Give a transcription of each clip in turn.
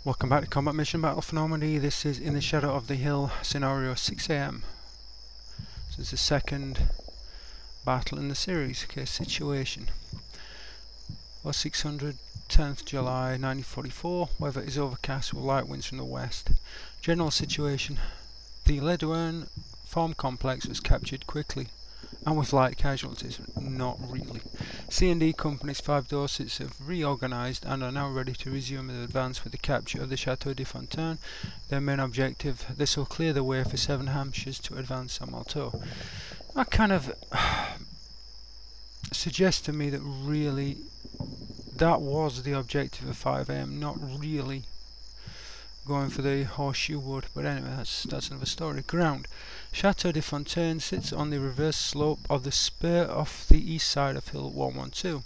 Welcome back to Combat Mission Battle for Normandy. This is in the shadow of the hill, scenario 6 AM. This is the second battle in the series. Okay, situation. 0600, 10th July 1944. Weather is overcast with light winds from the west. General situation. The Duanes farm complex was captured quickly and with light casualties. Not really. C&D Company's 5 Dorsets have reorganised and are now ready to resume the advance with the capture of the Chateau de Fontaine, their main objective. This will clear the way for 7 Hampshires to advance on Malteau. That kind of suggests to me that really that was the objective of 5 AM, not really going for the horseshoe wood, but anyway, that's another story. Ground. Chateau de Fontaine sits on the reverse slope of the spur off the east side of Hill 112.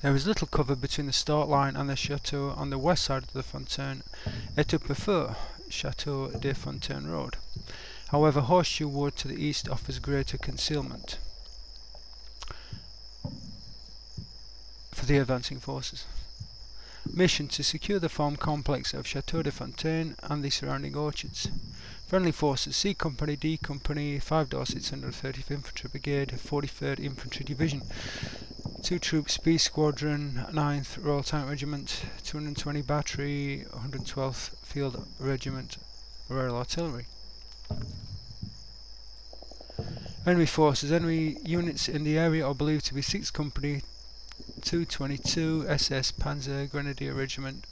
There is little cover between the start line and the chateau on the west side of the Fontaine, et to prefer Chateau de Fontaine Road. However, horseshoe wood to the east offers greater concealment for the advancing forces. Mission: to secure the farm complex of Chateau de Fontaine and the surrounding orchards. Friendly forces: C Company, D Company, 5 Dorsets, 130th Infantry Brigade, 43rd Infantry Division. 2 troops, B Squadron, 9th Royal Tank Regiment, 220 Battery, 112th Field Regiment, Royal Artillery. Enemy forces: enemy units in the area are believed to be 6 Company, 222 SS Panzer Grenadier Regiment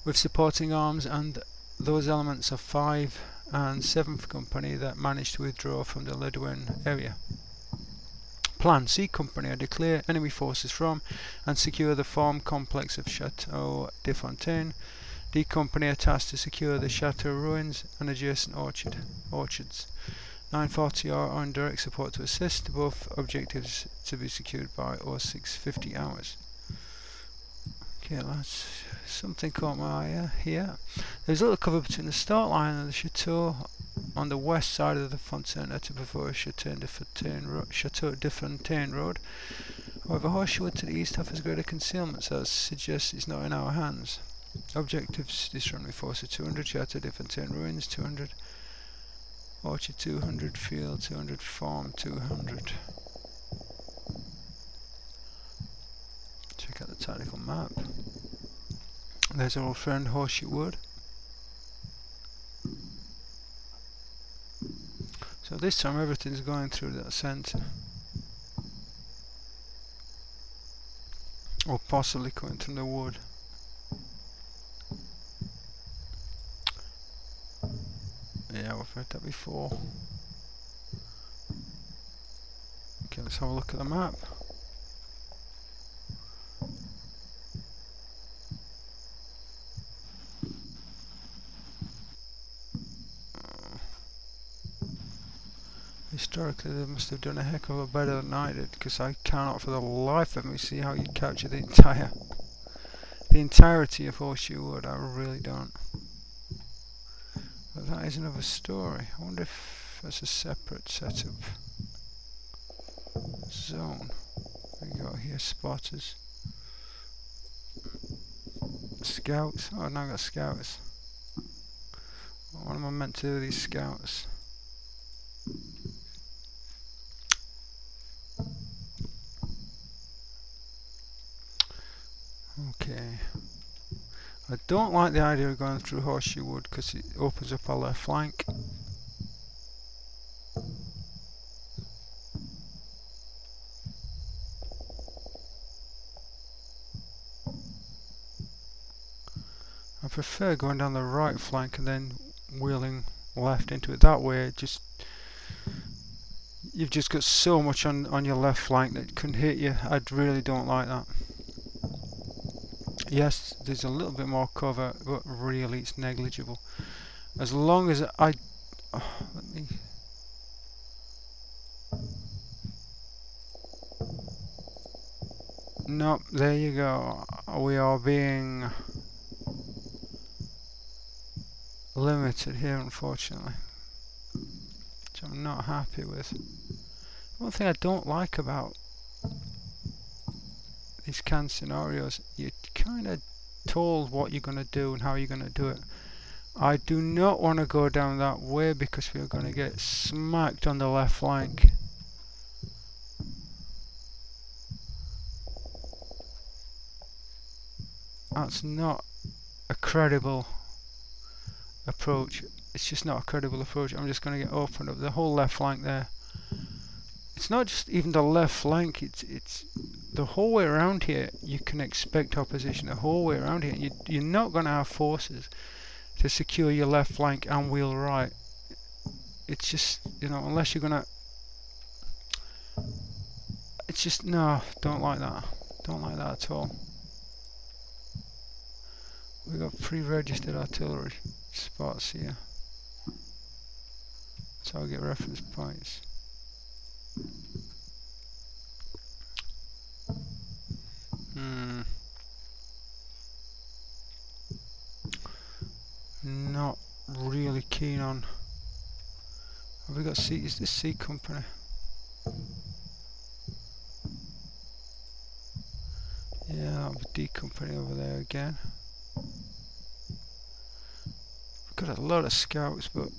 with supporting arms and those elements of 5 and 7th Company that managed to withdraw from the Duanes area. Plan: C Company are to clear enemy forces from and secure the farm complex of Chateau de Fontaine. D Company are tasked to secure the chateau ruins and adjacent orchards. 940 are on direct support to assist, both objectives to be secured by 0650 hours. Okay, lads, something caught my eye here. There's a little cover between the start line and the chateau on the west side of the Fontaine to before Chateau de Fontaine Road. However, horseshoe to the east offers greater concealment, so that suggests it's not in our hands. Objectives: destroy forces 200, Chateau de Fontaine ruins 200. Orchard 200, field 200, farm 200. Check out the tactical map. There's our old friend Horseshoe Wood. So this time everything's going through that centre. Or possibly coming from the wood. Yeah, we've heard that before. Okay, let's have a look at the map. Historically, they must have done a heck of a better than I did, because I cannot for the life of me see how you capture the entirety of Horseshoe Wood. I really don't. But that is another story. I wonder if there's a separate setup zone. We got here spotters, scouts. Oh, now I've got scouts. What am I meant to do with these scouts? Okay. I don't like the idea of going through Horseshoe Wood because it opens up our left flank. I prefer going down the right flank and then wheeling left into it. That way, you've just got so much on your left flank that can hit you. I really don't like that. Yes, there's a little bit more cover, but really it's negligible. As long as let me. Nope, there you go. We are being limited here, unfortunately, which I'm not happy with. One thing I don't like about these canned scenarios, you kind of told what you're going to do and how you're going to do it. I do not want to go down that way because we're going to get smacked on the left flank. That's not a credible approach. It's just not a credible approach. I'm just going to get opened up the whole left flank there. It's not just even the left flank, it's the whole way around here. You can expect opposition the whole way around here. You're not going to have forces to secure your left flank and wheel right. It's just, you know, unless you're going to... It's just, no, don't like that. Don't like that at all. We've got pre-registered artillery spots here. Target reference points. Not really keen on. Have we got C? Is this C company? Yeah, that'll be D company over there again. We've got a lot of scouts, but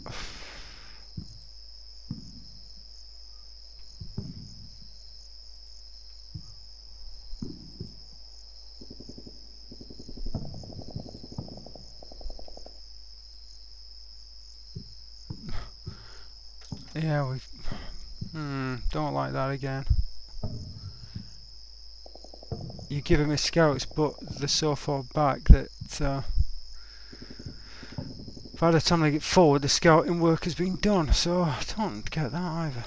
yeah, we don't like that again. You're giving me scouts, but they're so far back that by the time they get forward, the scouting work has been done. So I don't get that either.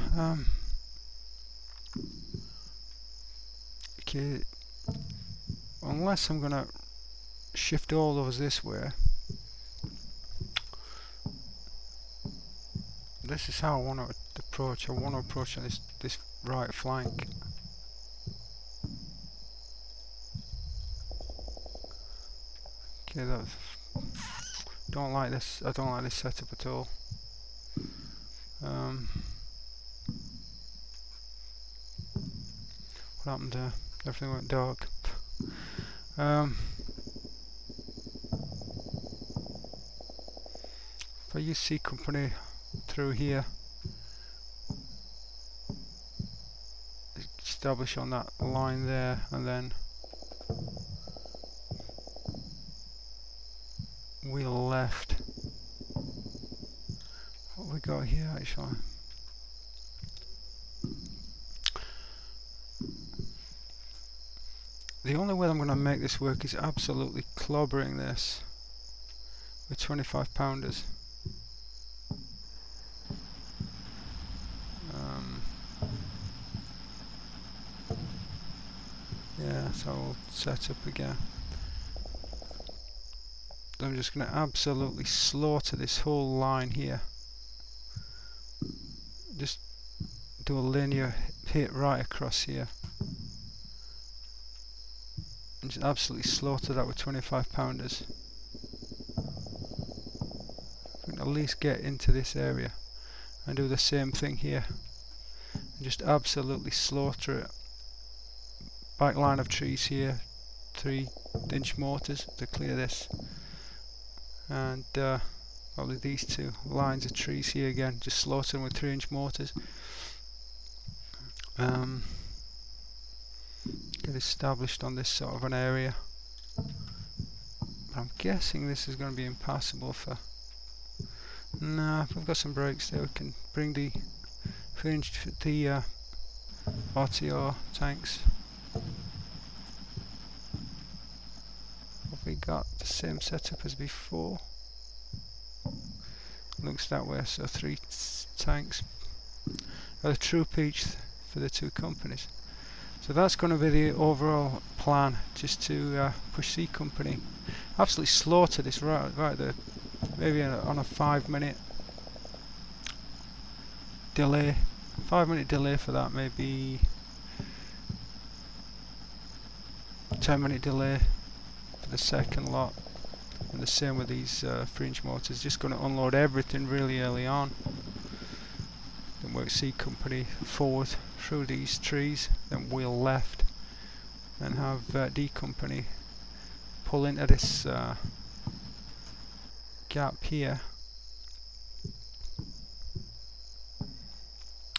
Okay, unless I'm gonna shift all those this way. This is how I want to approach. I want to approach on this right flank. Okay, that don't like this. I don't like this setup at all. What happened there? Everything went dark. If I use C company through here, establish on that line there, and then wheel left. What we got here actually? The only way I'm going to make this work is absolutely clobbering this with 25 pounders. Yeah, so I'll set up again. I'm just going to absolutely slaughter this whole line here. Just do a linear hit right across here. And just absolutely slaughter that with 25 pounders. We can at least get into this area and do the same thing here. And just absolutely slaughter it. Back line of trees here, 3-inch mortars to clear this. And probably these two lines of trees here again, just slaughter them with 3-inch mortars. Get established on this sort of an area. But I'm guessing this is going to be impassable for... Nah, we've got some breaks there. We can bring the 3-inch RTR tanks. Have we got the same setup as before? Looks that way, so 3 tanks. A troop each for the 2 companies. So that's going to be the overall plan, just to push C company. Absolutely slaughter this right there. Maybe on a 5-minute delay. 5-minute delay for that, maybe 10-minute delay for the second lot. And the same with these 3-inch mortars. Just going to unload everything really early on. Then work C company forward through these trees, then wheel left, and have D company pull into this gap here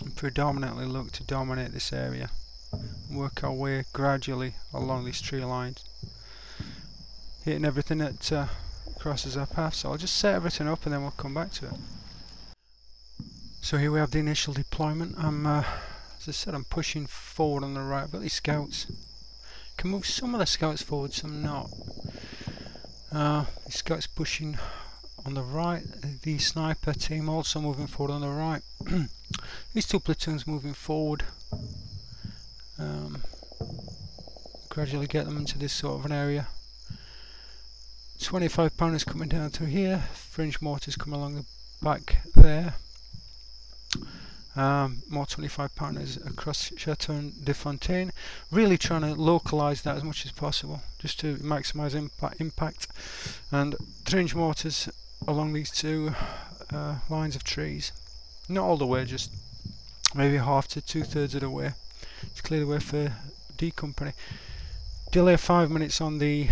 and predominantly look to dominate this area and work our way gradually along these tree lines, hitting everything that crosses our path. So I'll just set everything up and then we'll come back to it. So here we have the initial deployment. As I said, I'm pushing forward on the right. I've got these scouts. Can move some of the scouts forward, some not. The scouts pushing on the right. The sniper team also moving forward on the right. These two platoons moving forward. Gradually get them into this sort of an area. 25 pounders coming down through here. Fringe mortars coming along the back there. More 25 pounders across Chateau de Fontaine. Really trying to localise that as much as possible, just to maximise impact. And 3-inch mortars along these two lines of trees. Not all the way, just maybe half to 2/3 of the way, to clear the way for D Company. Delay 5 minutes on the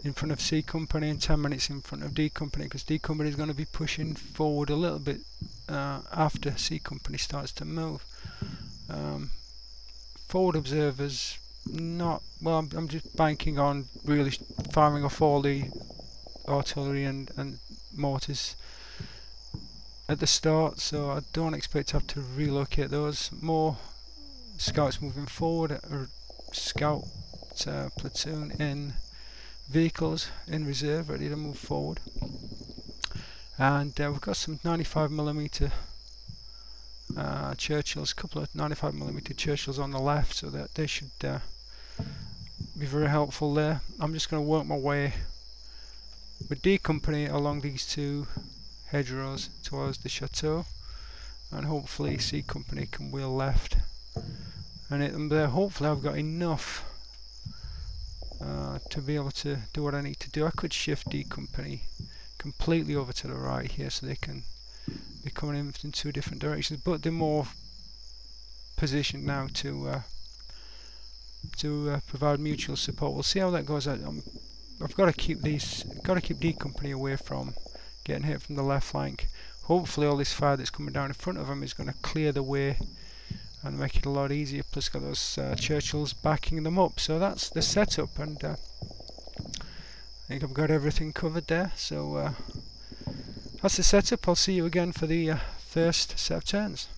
in front of C Company and 10 minutes in front of D Company, because D Company is going to be pushing forward a little bit after C Company starts to move. Forward observers, not well. I'm just banking on really firing off all the artillery and mortars at the start, so I don't expect to have to relocate those. More scouts moving forward, or scout platoon in vehicles in reserve, ready to move forward. And we've got some 95mm Churchills, a couple of 95mm Churchills on the left, so that they should be very helpful there. I'm just going to work my way with D Company along these two hedgerows towards the chateau, and hopefully C Company can wheel left and hit them there. Hopefully I've got enough to be able to do what I need to do. I could shift D Company completely over to the right here, so they can be coming in two different directions, but they're more positioned now to provide mutual support. We'll see how that goes. I've got to keep D Company away from getting hit from the left flank. Hopefully all this fire that's coming down in front of them is going to clear the way and make it a lot easier. Plus got those Churchills backing them up. So that's the setup, and I think I've got everything covered there. So that's the setup. I'll see you again for the first set of turns.